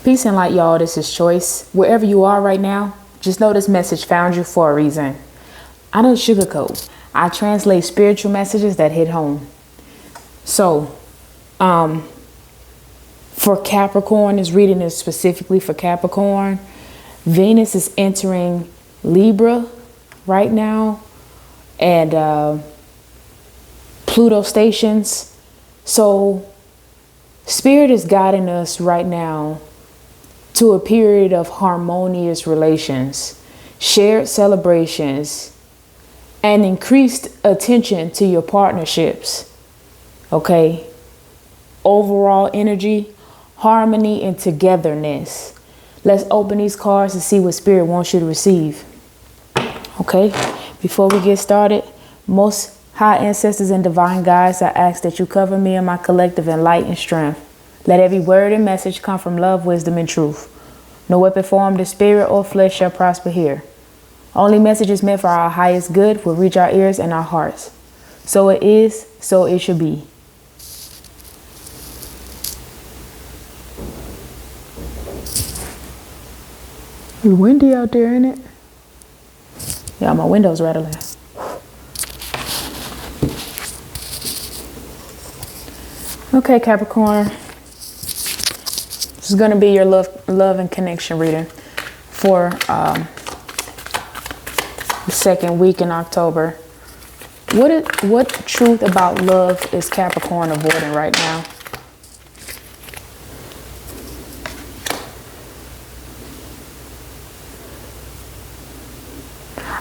Peace and light, y'all. This is Choice. Wherever you are right now, just know this message found you for a reason. I don't sugarcoat. I translate spiritual messages that hit home. So, for Capricorn, this reading is specifically for Capricorn. Venus is entering Libra right now, and Pluto stations. So, Spirit is guiding us right now to a period of harmonious relations, shared celebrations, and increased attention to your partnerships. Okay? Overall energy, harmony, and togetherness. Let's open these cards and see what Spirit wants you to receive. Okay? Before we get started, most high ancestors and divine guides, I ask that you cover me and my collective in light and strength. Let every word and message come from love, wisdom, and truth. No weapon formed in spirit or flesh shall prosper here. Only messages meant for our highest good will reach our ears and our hearts. So it is, so it should be. It's windy out there, ain't it? Yeah, my window's rattling. Okay, Capricorn. This is going to be your love and connection reading for the second week in October. What truth about love is Capricorn avoiding right now?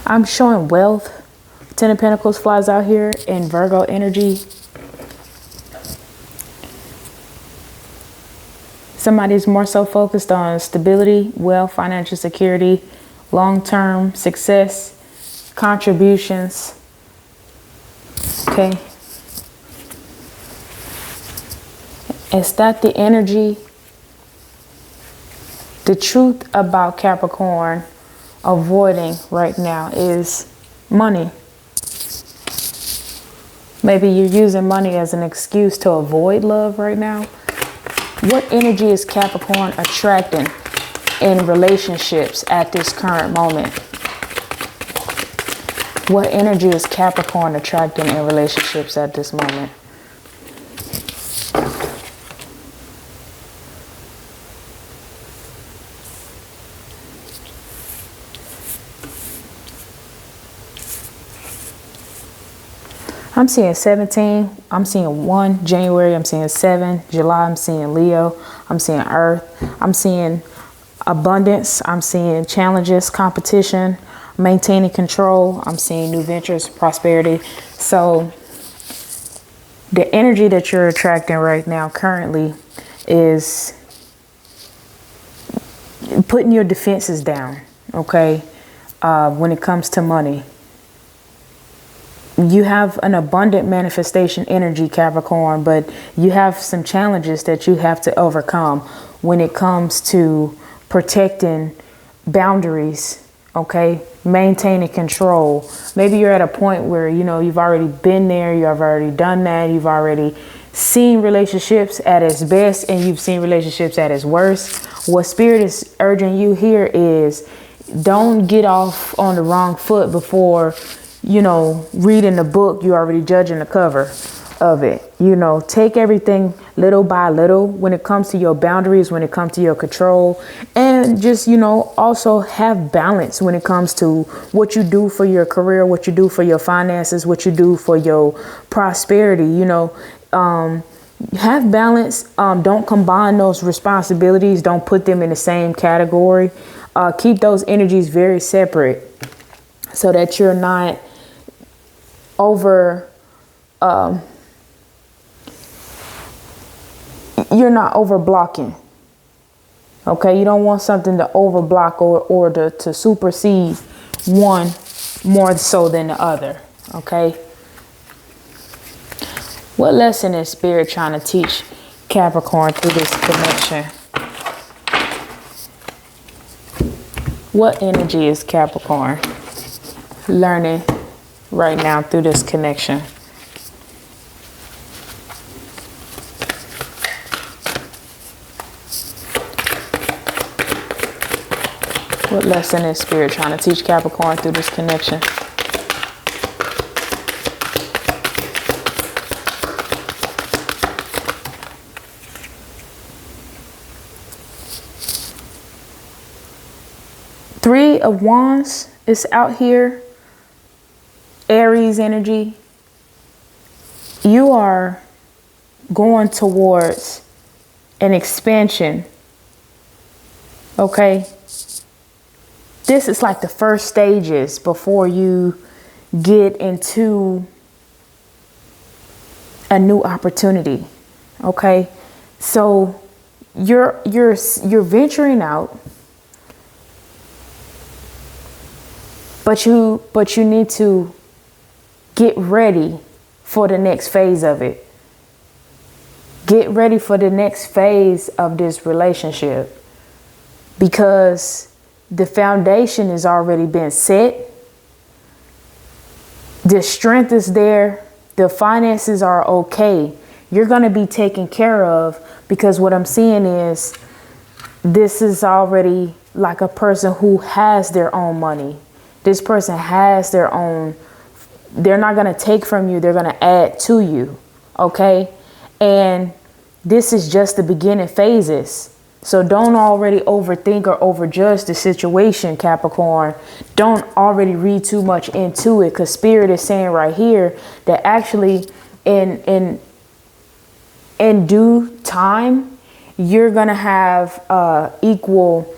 I'm showing wealth. Ten of Pentacles flies out here in Virgo energy. Somebody's more so focused on stability, wealth, financial security, long-term success, contributions. Okay. Is that the energy? The truth about Capricorn avoiding right now is money. Maybe you're using money as an excuse to avoid love right now. What energy is Capricorn attracting in relationships at this current moment? What energy is Capricorn attracting in relationships at this moment? I'm seeing 17, I'm seeing 1 January, I'm seeing 7 July, I'm seeing Leo, I'm seeing Earth, I'm seeing abundance, I'm seeing challenges, competition, maintaining control, I'm seeing new ventures, prosperity. So the energy that you're attracting right now currently is putting your defenses down, okay, when it comes to money. You have an abundant manifestation energy, Capricorn, but you have some challenges that you have to overcome when it comes to protecting boundaries, okay? Maintaining control. Maybe you're at a point where, you know, you've already been there, you've already done that, you've already seen relationships at its best and you've seen relationships at its worst. What Spirit is urging you here is don't get off on the wrong foot before, you know, reading the book, you're already judging the cover of it. You know, take everything little by little when it comes to your boundaries, when it comes to your control, and just, you know, also have balance when it comes to what you do for your career, what you do for your finances, what you do for your prosperity. You know, have balance. Don't combine those responsibilities. Don't put them in the same category. Keep those energies very separate so that you're not over blocking. Okay, you don't want something to over block or to supersede one more so than the other. Okay, what lesson is Spirit trying to teach Capricorn through this connection? What energy is Capricorn learning right now through this connection? What lesson is Spirit trying to teach Capricorn through this connection? Three of Wands is out here. Aries energy. You are going towards an expansion. Okay. This is like the first stages before you get into a new opportunity. Okay. So you're venturing out. But you need to get ready for the next phase of it. Get ready for the next phase of this relationship, because the foundation has already been set. The strength is there. The finances are okay. You're going to be taken care of, because what I'm seeing is this is already like a person who has their own money. This person has their own. They're not going to take from you. They're going to add to you. Okay. And this is just the beginning phases. So don't already overthink or overjudge the situation, Capricorn. Don't already read too much into it, because Spirit is saying right here that actually in due time, you're going to have equal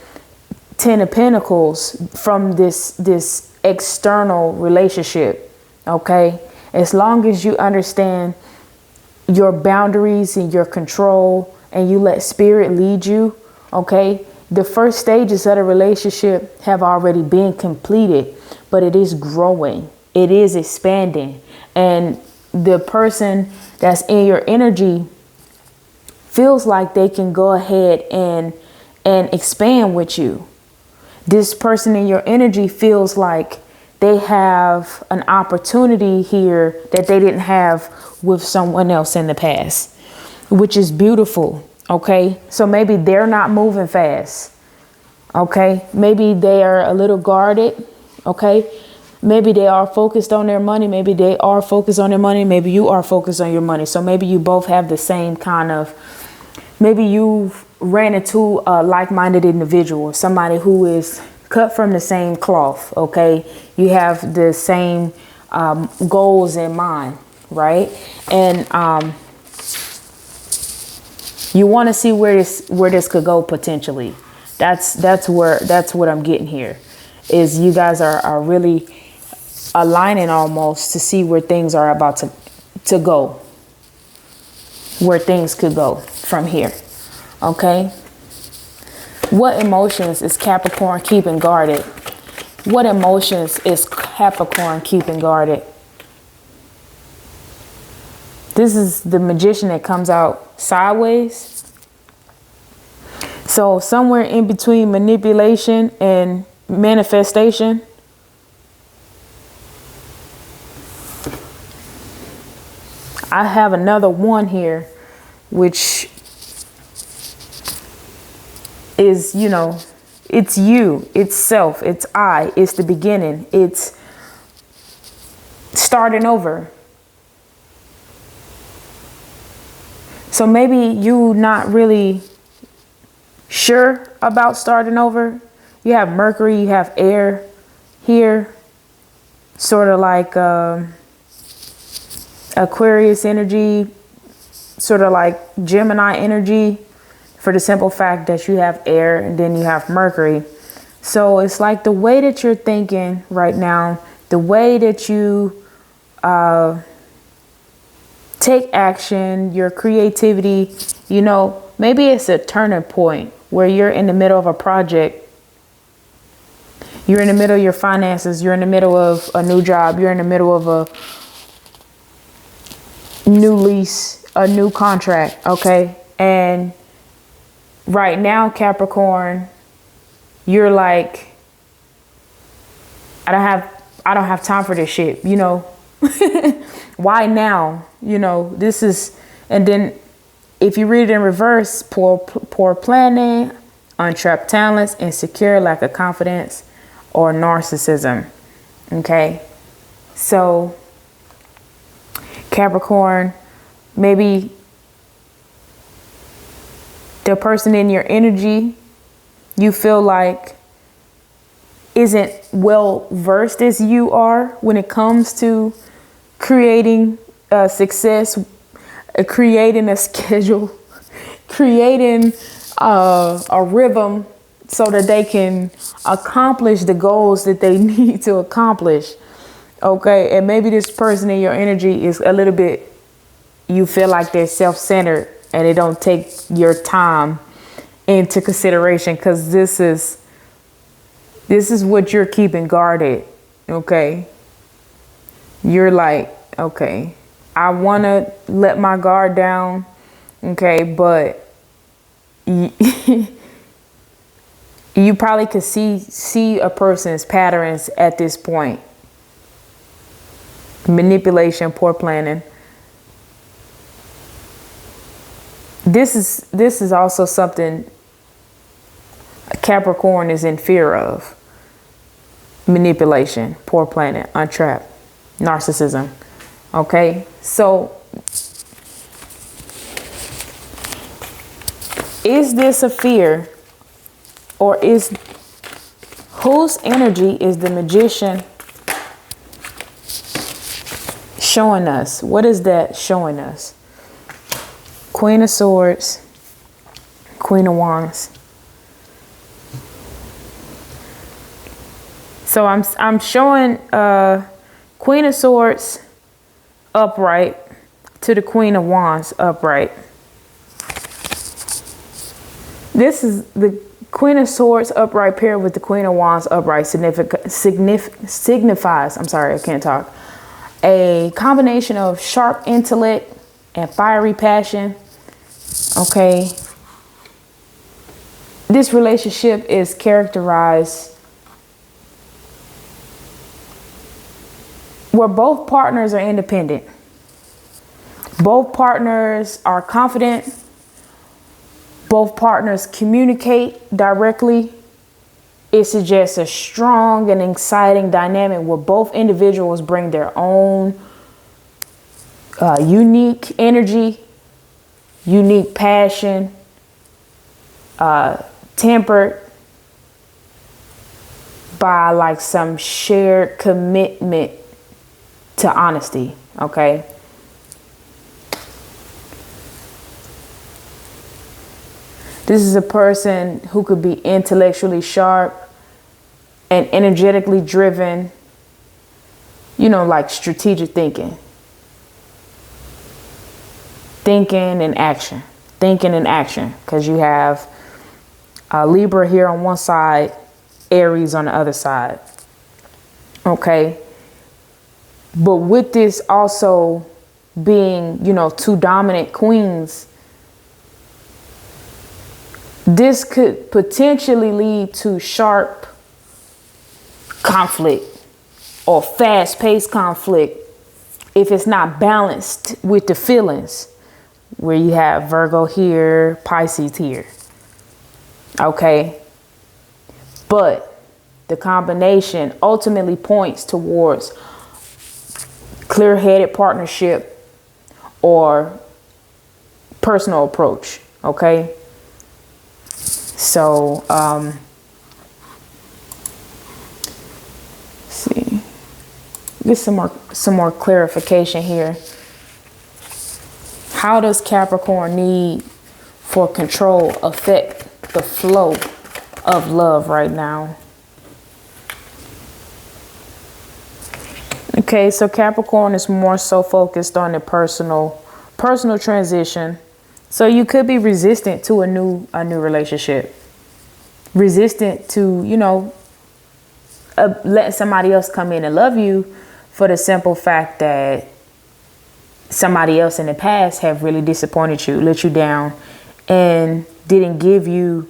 10 of Pentacles from this external relationship. Okay. As long as you understand your boundaries and your control, and you let Spirit lead you. Okay. The first stages of the relationship have already been completed, but it is growing. It is expanding. And the person that's in your energy feels like they can go ahead and expand with you. This person in your energy feels like they have an opportunity here that they didn't have with someone else in the past, which is beautiful. Okay. So maybe they're not moving fast. Okay. Maybe they are a little guarded. Okay. Maybe they are focused on their money. Maybe they are focused on their money. Maybe you are focused on your money. So maybe you both have the same kind of, maybe you've ran into a like-minded individual, somebody who is cut from the same cloth. Okay. You have the same goals in mind. Right. And you want to see where this could go potentially. That's what I'm getting here, is you guys are really aligning almost to see where things are about to go, where things could go from here. Okay. What emotions is Capricorn keeping guarded? What emotions is Capricorn keeping guarded? This is the Magician that comes out sideways. So somewhere in between manipulation and manifestation. I have another one here, which is, you know, it's you, it's self, it's I, it's the beginning, it's starting over. So maybe you not really sure about starting over. You have Mercury, you have air here, sort of like Aquarius energy, sort of like Gemini energy, for the simple fact that you have air and then you have Mercury. So it's like the way that you're thinking right now, the way that you take action, your creativity, you know, maybe it's a turning point where you're in the middle of a project. You're in the middle of your finances. You're in the middle of a new job. You're in the middle of a new lease, a new contract. Okay. And right now, Capricorn, you're like, I don't have time for this shit, you know. Why now? You know, this is, and then if you read it in reverse, poor planning, untrapped talents, insecure, lack of confidence, or narcissism. Okay, so Capricorn, maybe the person in your energy you feel like isn't well versed as you are when it comes to creating success, creating a schedule, creating a rhythm so that they can accomplish the goals that they need to accomplish. Okay, and maybe this person in your energy is a little bit, you feel like they're self-centered and they don't take your time into consideration, because this is what you're keeping guarded. Okay, you're like, okay, I want to let my guard down. Okay, but you probably could see a person's patterns at this point. Manipulation, poor planning. This is also something Capricorn is in fear of. Manipulation, poor planning, untrapped, narcissism. Okay, so is this a fear, or is whose energy is the Magician showing us? What is that showing us? Queen of Swords, Queen of Wands. So I'm showing Queen of Swords upright to the Queen of Wands upright. This is the Queen of Swords upright paired with the Queen of Wands upright signifies, I'm sorry, I can't talk, a combination of sharp intellect and fiery passion. Okay. This relationship is characterized where both partners are independent. Both partners are confident. Both partners communicate directly. It suggests a strong and exciting dynamic where both individuals bring their own unique energy, unique passion, tempered by like some shared commitment to honesty. Okay. This is a person who could be intellectually sharp and energetically driven, you know, like strategic thinking. Thinking and action. Thinking and action. Because you have Libra here on one side, Aries on the other side. Okay. But with this also being, you know, two dominant queens, this could potentially lead to sharp conflict or fast-paced conflict if it's not balanced with the feelings, where you have Virgo here, Pisces here. Okay. But the combination ultimately points towards clear-headed partnership or personal approach. Okay. So, let's see, get some more clarification here. How does Capricorn need for control affect the flow of love right now? Okay, so Capricorn is more so focused on the personal transition. So you could be resistant to a new relationship, resistant to, you know, letting somebody else come in and love you, for the simple fact that somebody else in the past have really disappointed you, let you down, and didn't give you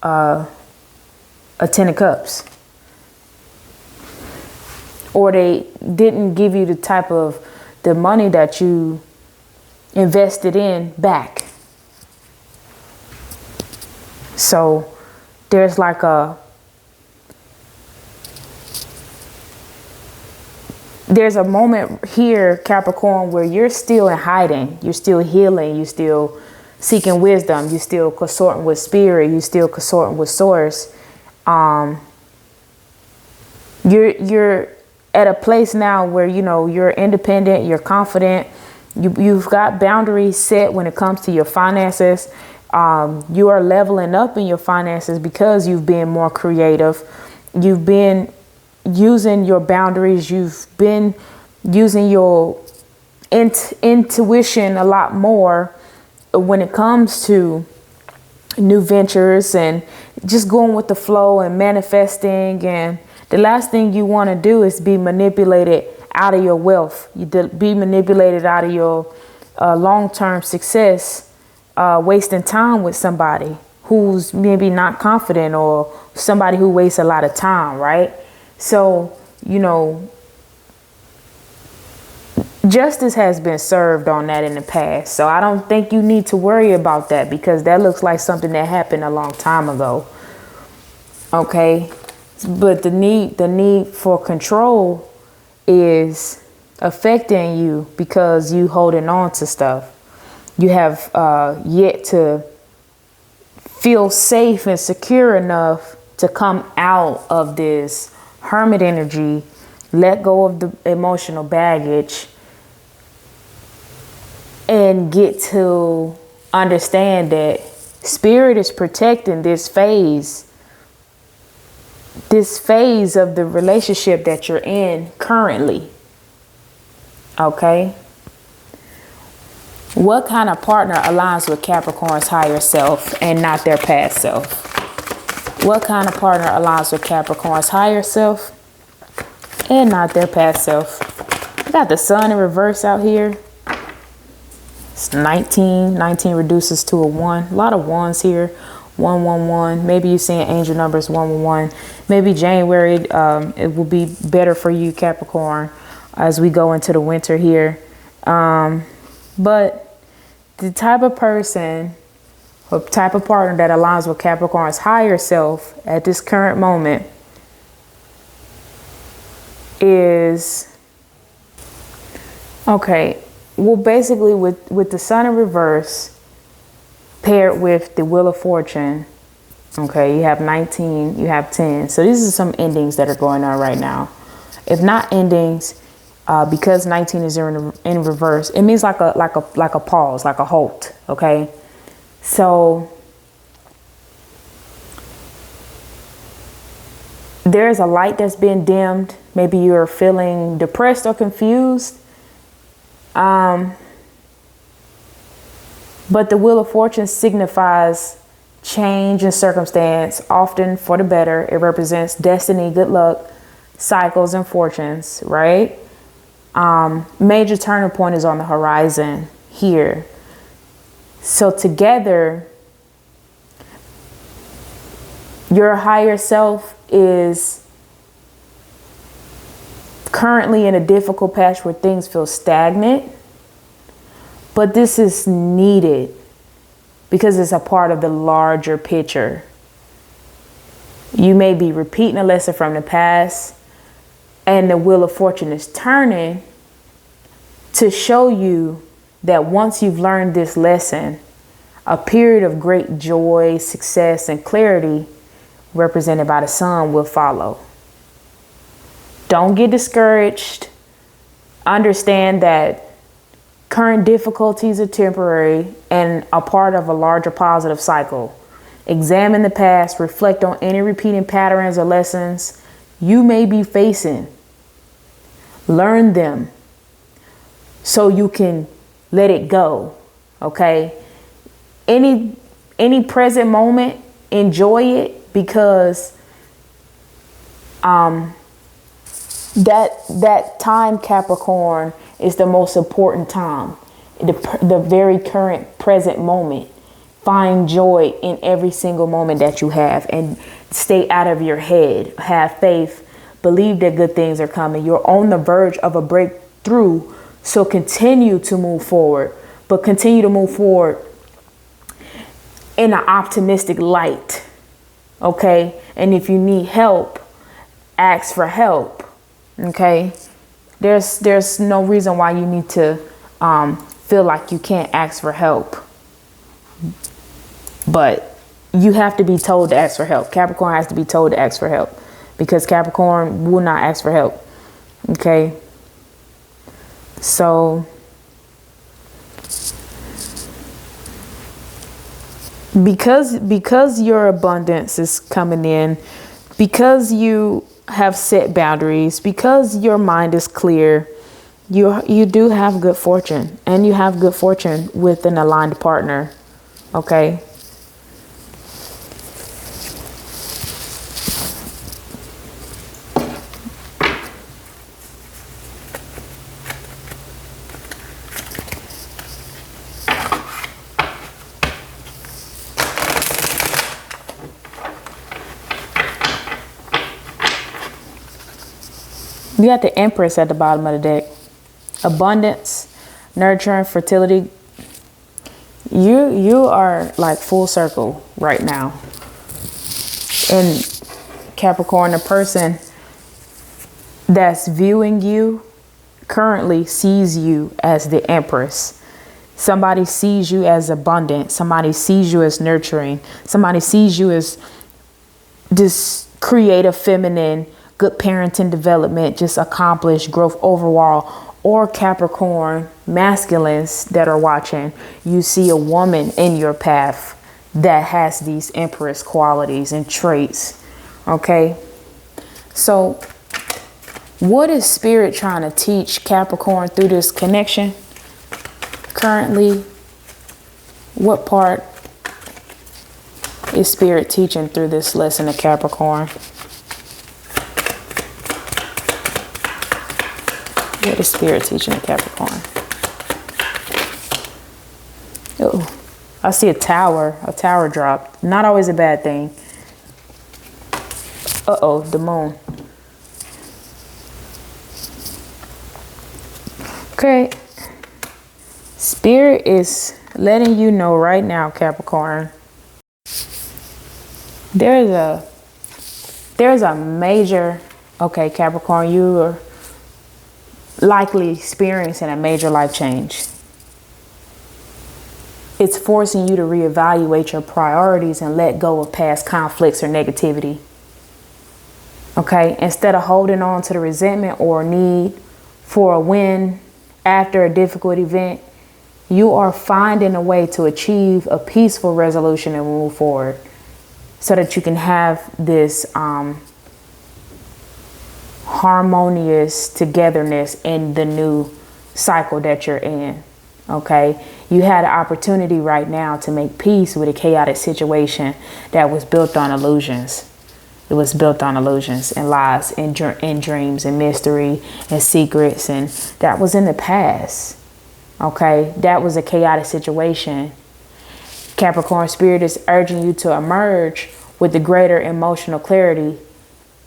a 10 of Cups, or they didn't give you the type of the money that you invested in back. So there's like there's a moment here, Capricorn, where you're still in hiding. You're still healing. You're still seeking wisdom. You're still consorting with spirit. You're still consorting with source. You're at a place now where, you know, you're independent, you're confident, you've got boundaries set when it comes to your finances. You are leveling up in your finances because you've been more creative. You've been using your boundaries. You've been using your intuition a lot more when it comes to new ventures and just going with the flow and manifesting. And the last thing you want to do is be manipulated out of your wealth. You be manipulated out of your long-term success, wasting time with somebody who's maybe not confident, or somebody who wastes a lot of time, right? So, you know, justice has been served on that in the past. So I don't think you need to worry about that, because that looks like something that happened a long time ago. Okay. But the need for control is affecting you because you holding on to stuff. You have yet to feel safe and secure enough to come out of this hermit energy, let go of the emotional baggage, and get to understand that spirit is protecting this phase of the relationship that you're in currently. Okay? What kind of partner aligns with Capricorn's higher self and not their past self? What kind of partner aligns with Capricorn's higher self and not their past self? I got the sun in reverse out here. It's 19. 19 reduces to a 1. A lot of ones here. 111. Maybe you're seeing angel numbers 111. Maybe January it will be better for you, Capricorn, as we go into the winter here. But the type of person or type of partner that aligns with Capricorn's higher self at this current moment is, okay, well, basically with the sun in reverse paired with the wheel of fortune, okay, you have 19, you have 10. So these are some endings that are going on right now. If not endings, because 19 is in reverse, it means like a pause, like a halt. Okay, so there's a light that's been dimmed. Maybe you're feeling depressed or confused. But the wheel of fortune signifies change in circumstance, often for the better. It represents destiny, good luck, cycles, and fortunes, right? Major turning point is on the horizon here. So together, your higher self is currently in a difficult patch where things feel stagnant, but this is needed because it's a part of the larger picture. You may be repeating a lesson from the past, and the wheel of fortune is turning to show you that once you've learned this lesson, a period of great joy, success, and clarity represented by the sun will follow. Don't get discouraged. Understand that current difficulties are temporary and a part of a larger positive cycle. Examine the past, reflect on any repeating patterns or lessons you may be facing. Learn them so you can let it go. Okay? Any present moment, enjoy it, because that time, Capricorn, is the most important time. The very current present moment. Find joy in every single moment that you have and stay out of your head. Have faith. Believe that good things are coming. You're on the verge of a breakthrough. So continue to move forward, but continue to move forward in an optimistic light. Okay. And if you need help, ask for help. Okay. There's no reason why you need to feel like you can't ask for help. But you have to be told to ask for help. Capricorn has to be told to ask for help, because Capricorn will not ask for help. Okay. So because your abundance is coming in, because you have set boundaries, because your mind is clear, you do have good fortune, and you have good fortune with an aligned partner. Okay. You got the Empress at the bottom of the deck. Abundance, nurturing, fertility. You are like full circle right now. And Capricorn, the person that's viewing you currently sees you as the Empress. Somebody sees you as abundant. Somebody sees you as nurturing. Somebody sees you as this creative, feminine, good parenting development, just accomplished growth overall. Or Capricorn masculines that are watching, you see a woman in your path that has these Empress qualities and traits. Okay. So what is Spirit trying to teach Capricorn through this connection? Currently, what part is Spirit teaching through this lesson of Capricorn? What is Spirit teaching a Capricorn? Oh, I see a tower dropped. Not always a bad thing. Uh-oh, the moon. Okay. Spirit is letting you know right now, Capricorn, there's a major, okay, Capricorn, you are likely experiencing a major life change. It's forcing you to reevaluate your priorities and let go of past conflicts or negativity. Okay, instead of holding on to the resentment or need for a win after a difficult event, you are finding a way to achieve a peaceful resolution and move forward so that you can have this harmonious togetherness in the new cycle that you're in. Okay, you had an opportunity right now to make peace with a chaotic situation that was built on illusions. It was built on illusions and lies and dreams and mystery and secrets, and that was in the past. Okay, that was a chaotic situation. Capricorn, Spirit is urging you to emerge with the greater emotional clarity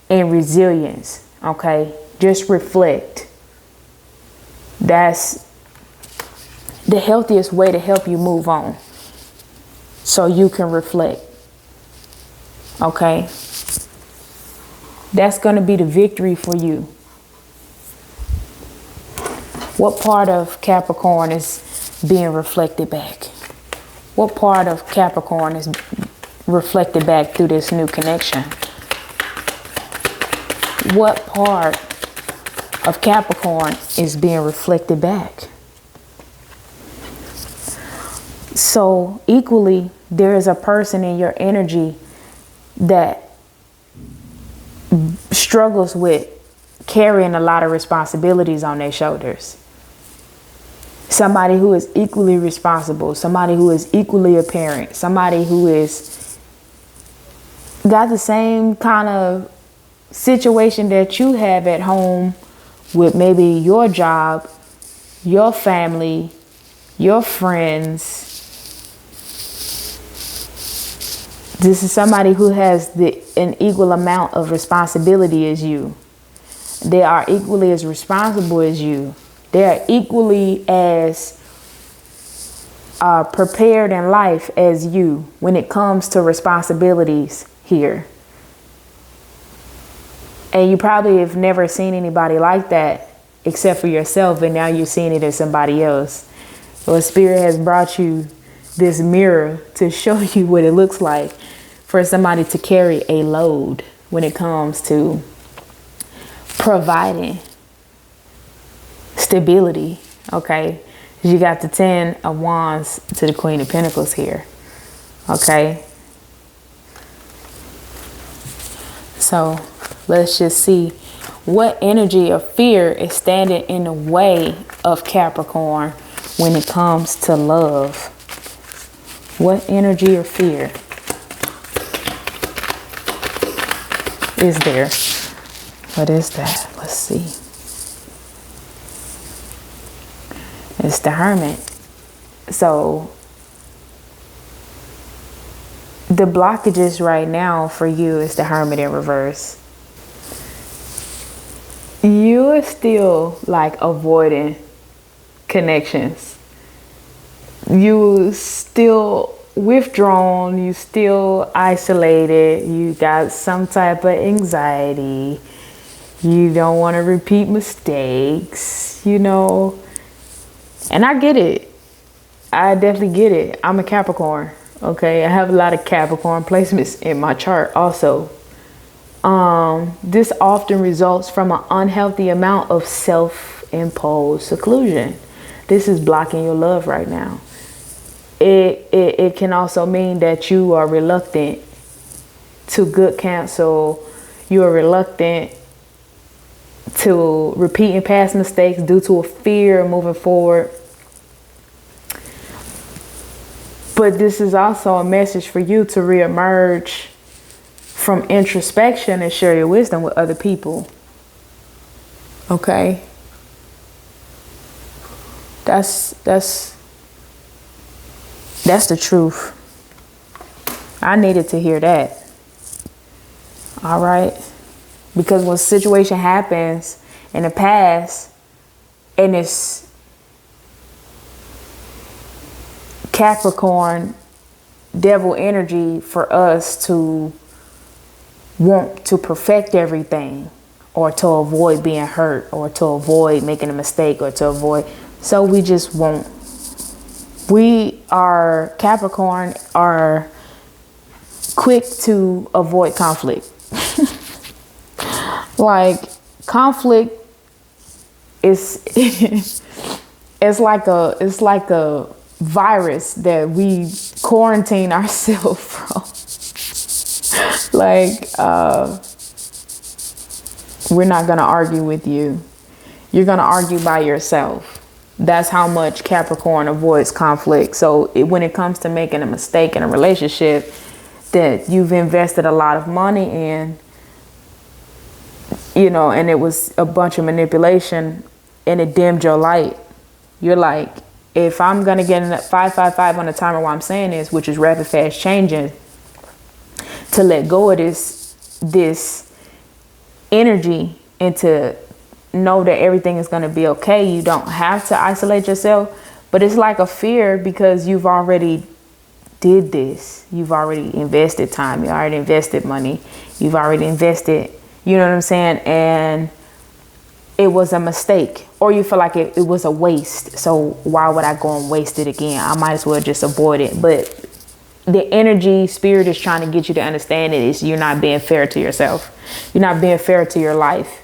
and resilience. Okay, just reflect. That's the healthiest way to help you move on, so you can reflect. Okay, that's going to be the victory for you. What part of Capricorn is being reflected back? What part of Capricorn is reflected back through this new connection? What part of Capricorn is being reflected back? So equally, there is a person in your energy that struggles with carrying a lot of responsibilities on their shoulders. Somebody who is equally responsible, somebody who is equally a parent, somebody who is got the same kind of situation that you have at home with maybe your job, your family, your friends. This is somebody who has an equal amount of responsibility as you. They are equally as responsible as you. They are equally as prepared in life as you when it comes to responsibilities, here. And you probably have never seen anybody like that except for yourself, and now you're seeing it in somebody else. Well, Spirit has brought you this mirror to show you what it looks like for somebody to carry a load when it comes to providing stability, okay? You got the 10 of Wands to the Queen of Pentacles here, okay? So let's just see what energy of fear is standing in the way of Capricorn when it comes to love. What energy of fear is there? What is that? Let's see. It's the Hermit. So the blockages right now for you is the Hermit in reverse. You are still like avoiding connections. You still withdrawn, you still isolated, you got some type of anxiety, you don't want to repeat mistakes, you know. And I get it. I definitely get it. I'm a Capricorn, okay? I have a lot of Capricorn placements in my chart also. This often results from an unhealthy amount of self-imposed seclusion. This is blocking your love right now. It can also mean that you are reluctant to good counsel. You are reluctant to repeating past mistakes due to a fear of moving forward. But this is also a message for you to reemerge from introspection and share your wisdom with other people. Okay? That's the truth. I needed to hear that. All right? Because when a situation happens in the past and it's Capricorn devil energy for us to want to perfect everything, or to avoid being hurt, or to avoid making a mistake, or to avoid, so we just won't. We are Capricorn are quick to avoid conflict. Like conflict is it's like a virus that we quarantine ourselves from. Like, we're not going to argue with you. You're going to argue by yourself. That's how much Capricorn avoids conflict. So when it comes to making a mistake in a relationship that you've invested a lot of money in, you know, and it was a bunch of manipulation and it dimmed your light, you're like, if I'm going to get in 555 on the timer while I'm saying this, which is rapid fast changing, to let go of this energy and to know that everything is going to be okay. You don't have to isolate yourself, but it's like a fear because you've already did this. You've already invested time. You already invested money. You've already invested, you know what I'm saying? And it was a mistake, or you feel like it was a waste. So why would I go and waste it again? I might as well just avoid it. But the energy spirit is trying to get you to understand it is you're not being fair to yourself. You're not being fair to your life.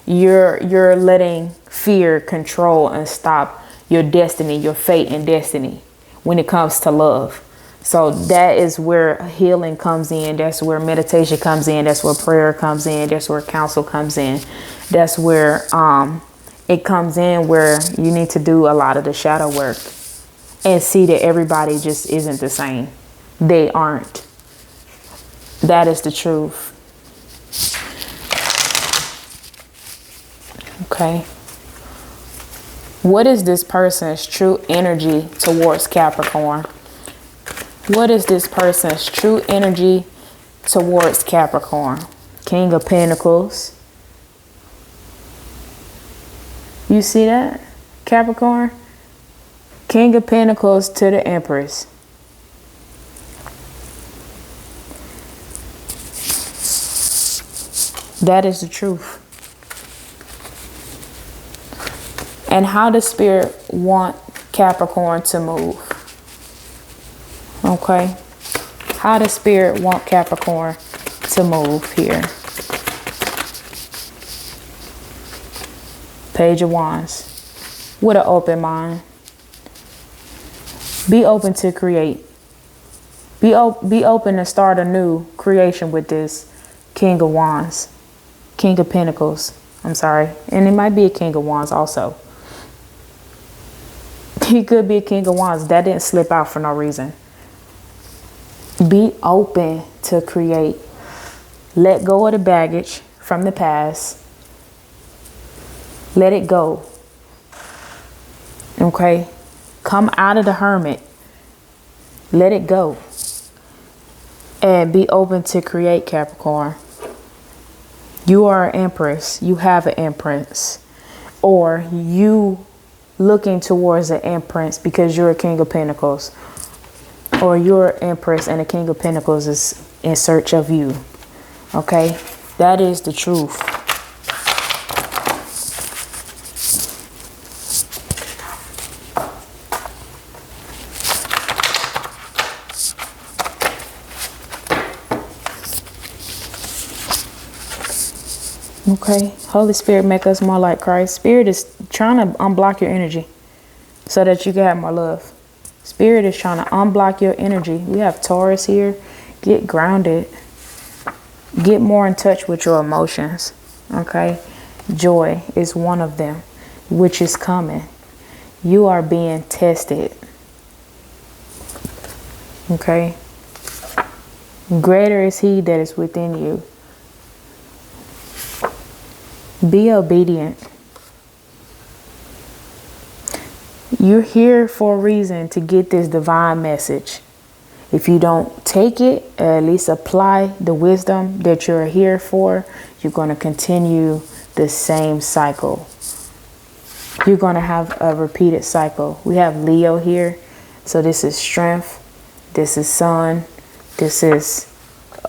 You're letting fear control and stop your destiny, your fate and destiny when it comes to love. So that is where healing comes in. That's where meditation comes in. That's where prayer comes in. That's where counsel comes in. That's where it comes in, where you need to do a lot of the shadow work and see that everybody just isn't the same. They aren't. That is the truth. Okay. What is this person's true energy towards Capricorn? What is this person's true energy towards Capricorn? King of Pentacles. You see that? Capricorn? King of Pentacles to the Empress. That is the truth. And how does Spirit want Capricorn to move? Okay. How does Spirit want Capricorn to move here? Page of Wands. With an open mind. Be open to create. Be open to start a new creation with this King of Wands. King of Pentacles. I'm sorry. And it might be a King of Wands also. He could be a King of Wands. That didn't slip out for no reason. Be open to create. Let go of the baggage from the past. Let it go. Okay? Come out of the hermit. Let it go. And be open to create, Capricorn. You are an empress. You have an empress. Or you looking towards an empress because you're a King of Pentacles. Or you're an empress and the King of Pentacles is in search of you. Okay? That is the truth. Okay, Holy Spirit, make us more like Christ. Spirit is trying to unblock your energy so that you can have more love. Spirit is trying to unblock your energy. We have Taurus here. Get grounded. Get more in touch with your emotions. Okay, joy is one of them, which is coming. You are being tested. Okay, greater is He that is within you. Be obedient. You're here for a reason to get this divine message. If you don't take it, at least apply the wisdom that you're here for, you're going to continue the same cycle. You're going to have a repeated cycle. We have Leo here. So this is strength. This is sun. This is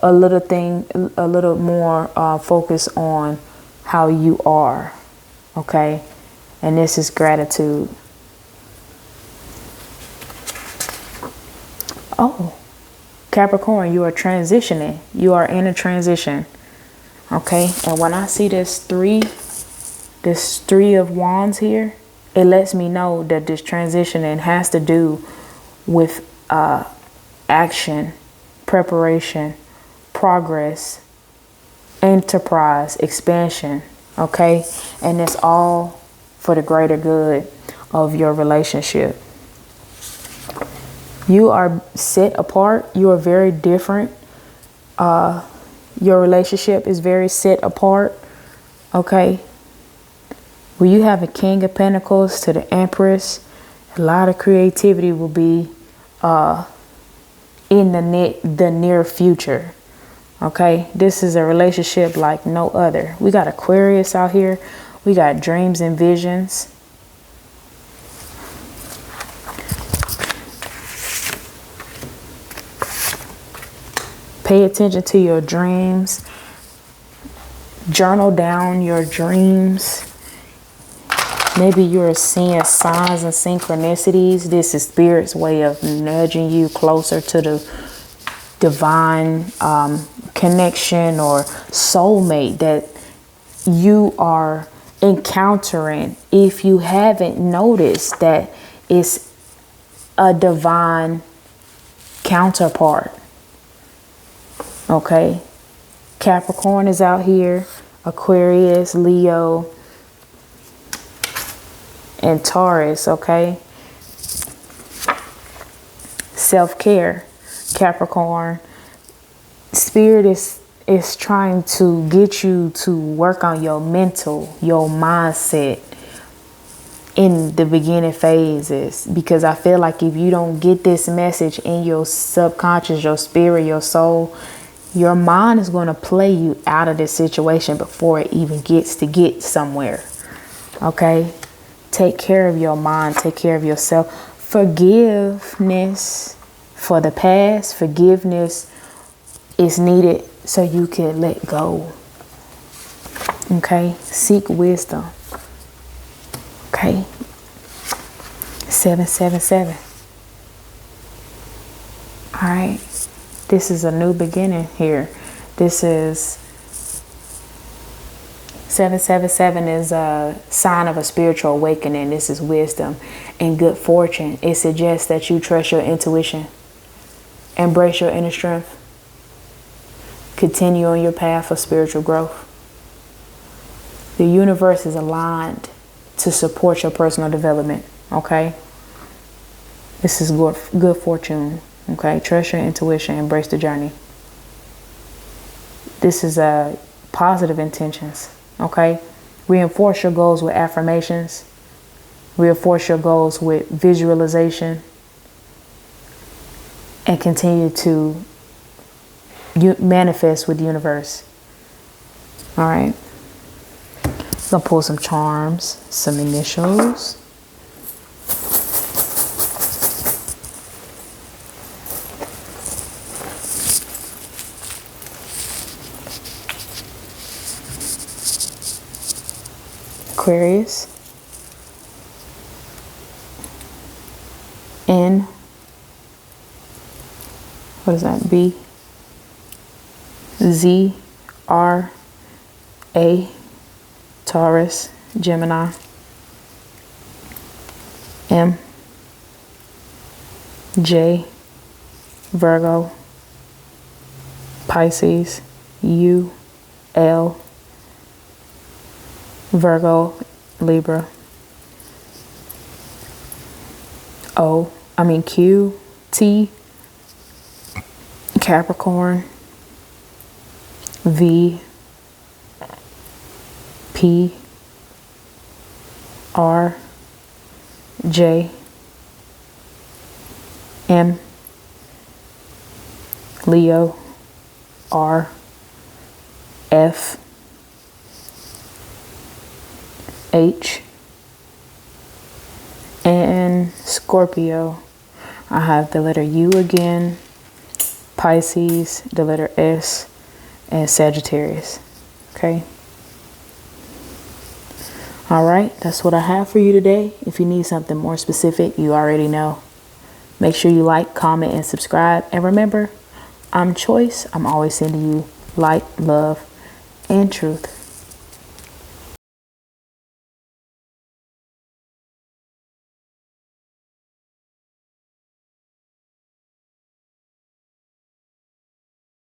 a little more focus on how you are, okay? And this is gratitude. Oh, Capricorn, you are transitioning. You are in a transition, okay? And when I see this three of wands here, it lets me know that this transitioning has to do with action, preparation, progress, enterprise, expansion, okay? And it's all for the greater good of your relationship. You are set apart. You are very different. Your relationship is very set apart, okay? When you have a King of Pentacles to the Empress, a lot of creativity will be in the near future. Okay, this is a relationship like no other. We got Aquarius out here. We got dreams and visions. Pay attention to your dreams. Journal down your dreams. Maybe you're seeing signs and synchronicities. This is Spirit's way of nudging you closer to the divine connection or soulmate that you are encountering. If you haven't noticed that it's a divine counterpart. Okay, Capricorn is out here, Aquarius, Leo, and Taurus. Okay, self-care, Capricorn. Spirit is trying to get you to work on your mental, your mindset in the beginning phases, because I feel like if you don't get this message in your subconscious, your spirit, your soul, your mind is going to play you out of this situation before it even gets to get somewhere. Okay, take care of your mind, take care of yourself. Forgiveness for the past, forgiveness is needed so you can let go. Okay, seek wisdom. Okay, 777. All right, this is a new beginning here. This is 777 is a sign of a spiritual awakening. This is wisdom and good fortune. It suggests that you trust your intuition, embrace your inner strength, continue on your path of spiritual growth. The universe is aligned to support your personal development. Okay, this is good fortune. Okay, trust your intuition, embrace the journey. This is positive intentions. Okay, reinforce your goals with affirmations. Reinforce your goals with visualization, and continue to manifest with the universe. All right, I'm gonna pull some charms, some initials. Aquarius, N, what is that, B, Z, R, A, Taurus, Gemini, M, J, Virgo, Pisces, U, L, Virgo, Libra, Q, T, Capricorn, V, P, R, J, M, Leo, R, F, H, and Scorpio. I have the letter U again, Pisces, the letter S, and Sagittarius. Okay. All right, that's what I have for you today. If you need something more specific, you already know. Make sure you like, comment, and subscribe. And remember, I'm Choice. I'm always sending you light, love, and truth.